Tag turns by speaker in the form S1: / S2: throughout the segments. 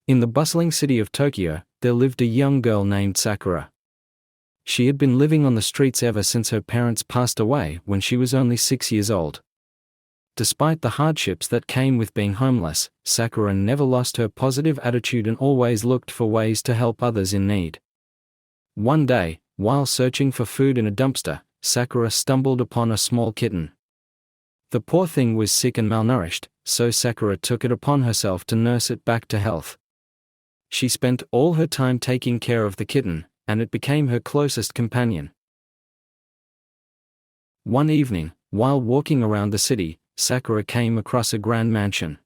S1: In the bustling city of Tokyo, there lived a young girl named Sakura. She had been living on the streets ever since her parents passed away when she was only 6 years old. Despite the hardships that came with being homeless, Sakura never lost her positive attitude and always looked for ways to help others in need. One day, while searching for food in a dumpster, Sakura stumbled upon a small kitten. The poor thing was sick and malnourished, so Sakura took it upon herself to nurse it back to health. She spent all her time taking care of the kitten, and it became her closest companion. One evening, while walking around the city, Sakura came across a grand mansion.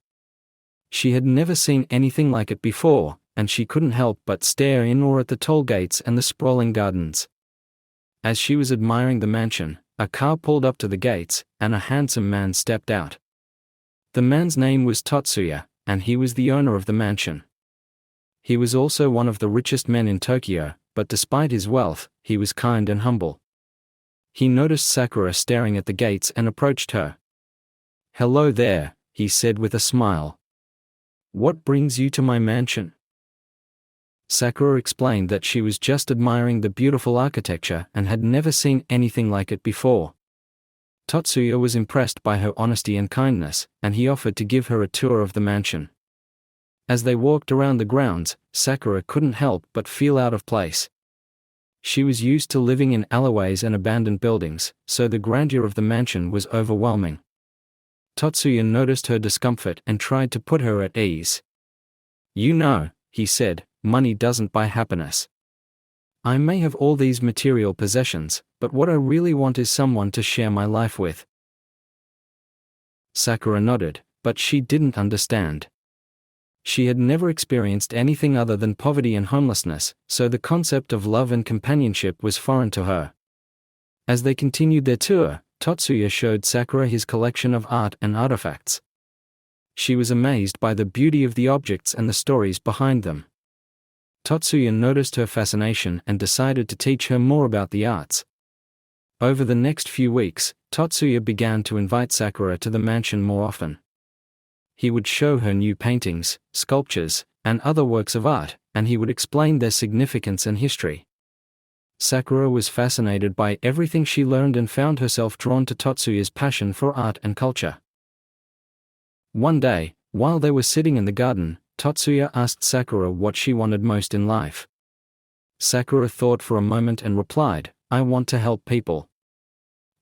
S1: She had never seen anything like it before, and she couldn't help but stare in awe at the tall gates and the sprawling gardens. As she was admiring the mansion, a car pulled up to the gates, and a handsome man stepped out. The man's name was Tatsuya, and he was the owner of the mansion. He was also one of the richest men in Tokyo, but despite his wealth, he was kind and humble. He noticed Sakura staring at the gates and approached her. "Hello there," he said with a smile. "What brings you to my mansion?" Sakura explained that she was just admiring the beautiful architecture and had never seen anything like it before. Tatsuya was impressed by her honesty and kindness, and he offered to give her a tour of the mansion. As they walked around the grounds, Sakura couldn't help but feel out of place. She was used to living in alleyways and abandoned buildings, so the grandeur of the mansion was overwhelming. Tatsuya noticed her discomfort and tried to put her at ease. "You know," he said, "money doesn't buy happiness. I may have all these material possessions, but what I really want is someone to share my life with." Sakura nodded, but she didn't understand. She had never experienced anything other than poverty and homelessness, so the concept of love and companionship was foreign to her. As they continued their tour, Tatsuya showed Sakura his collection of art and artifacts. She was amazed by the beauty of the objects and the stories behind them. Tatsuya noticed her fascination and decided to teach her more about the arts. Over the next few weeks, Tatsuya began to invite Sakura to the mansion more often. He would show her new paintings, sculptures, and other works of art, and he would explain their significance and history. Sakura was fascinated by everything she learned and found herself drawn to Tatsuya's passion for art and culture. One day, while they were sitting in the garden, Tatsuya asked Sakura what she wanted most in life. Sakura thought for a moment and replied, "I want to help people.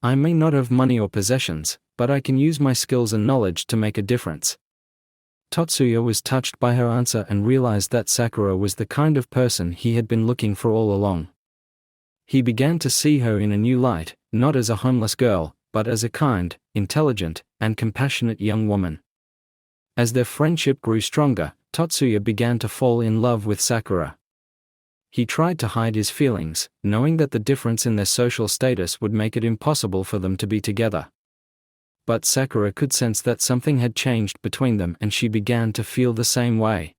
S1: I may not have money or possessions, but I can use my skills and knowledge to make a difference." Tatsuya was touched by her answer and realized that Sakura was the kind of person he had been looking for all along. He began to see her in a new light, not as a homeless girl, but as a kind, intelligent, and compassionate young woman. As their friendship grew stronger, Tatsuya began to fall in love with Sakura. He tried to hide his feelings, knowing that the difference in their social status would make it impossible for them to be together. But Sakura could sense that something had changed between them and she began to feel the same way.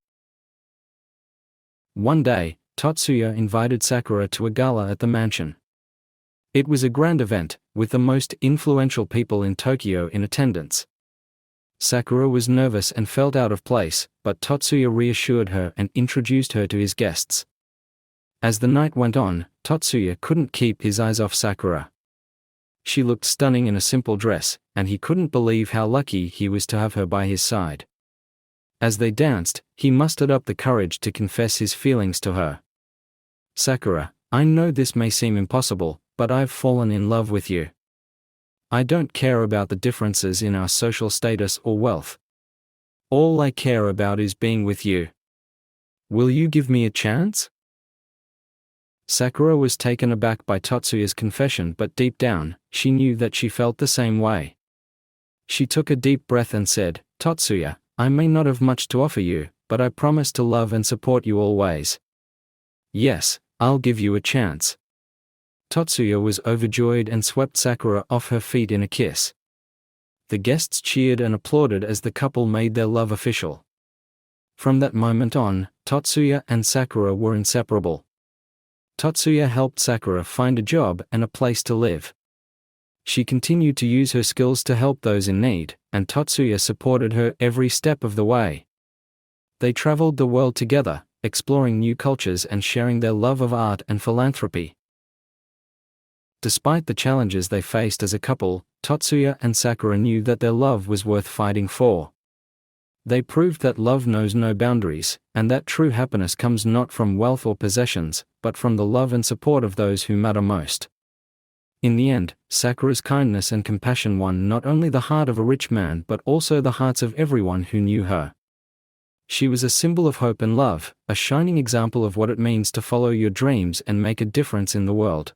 S1: One day, Tatsuya invited Sakura to a gala at the mansion. It was a grand event, with the most influential people in Tokyo in attendance. Sakura was nervous and felt out of place, but Tatsuya reassured her and introduced her to his guests. As the night went on, Tatsuya couldn't keep his eyes off Sakura. She looked stunning in a simple dress, and he couldn't believe how lucky he was to have her by his side. As they danced, he mustered up the courage to confess his feelings to her. "Sakura, I know this may seem impossible, but I've fallen in love with you. I don't care about the differences in our social status or wealth. All I care about is being with you. Will you give me a chance?" Sakura was taken aback by Tatsuya's confession, but deep down, she knew that she felt the same way. She took a deep breath and said, "Tatsuya, I may not have much to offer you, but I promise to love and support you always. Yes, I'll give you a chance." Tatsuya was overjoyed and swept Sakura off her feet in a kiss. The guests cheered and applauded as the couple made their love official. From that moment on, Tatsuya and Sakura were inseparable. Tatsuya helped Sakura find a job and a place to live. She continued to use her skills to help those in need, and Tatsuya supported her every step of the way. They traveled the world together, exploring new cultures and sharing their love of art and philanthropy. Despite the challenges they faced as a couple, Tatsuya and Sakura knew that their love was worth fighting for. They proved that love knows no boundaries, and that true happiness comes not from wealth or possessions, but from the love and support of those who matter most. In the end, Sakura's kindness and compassion won not only the heart of a rich man but also the hearts of everyone who knew her. She was a symbol of hope and love, a shining example of what it means to follow your dreams and make a difference in the world.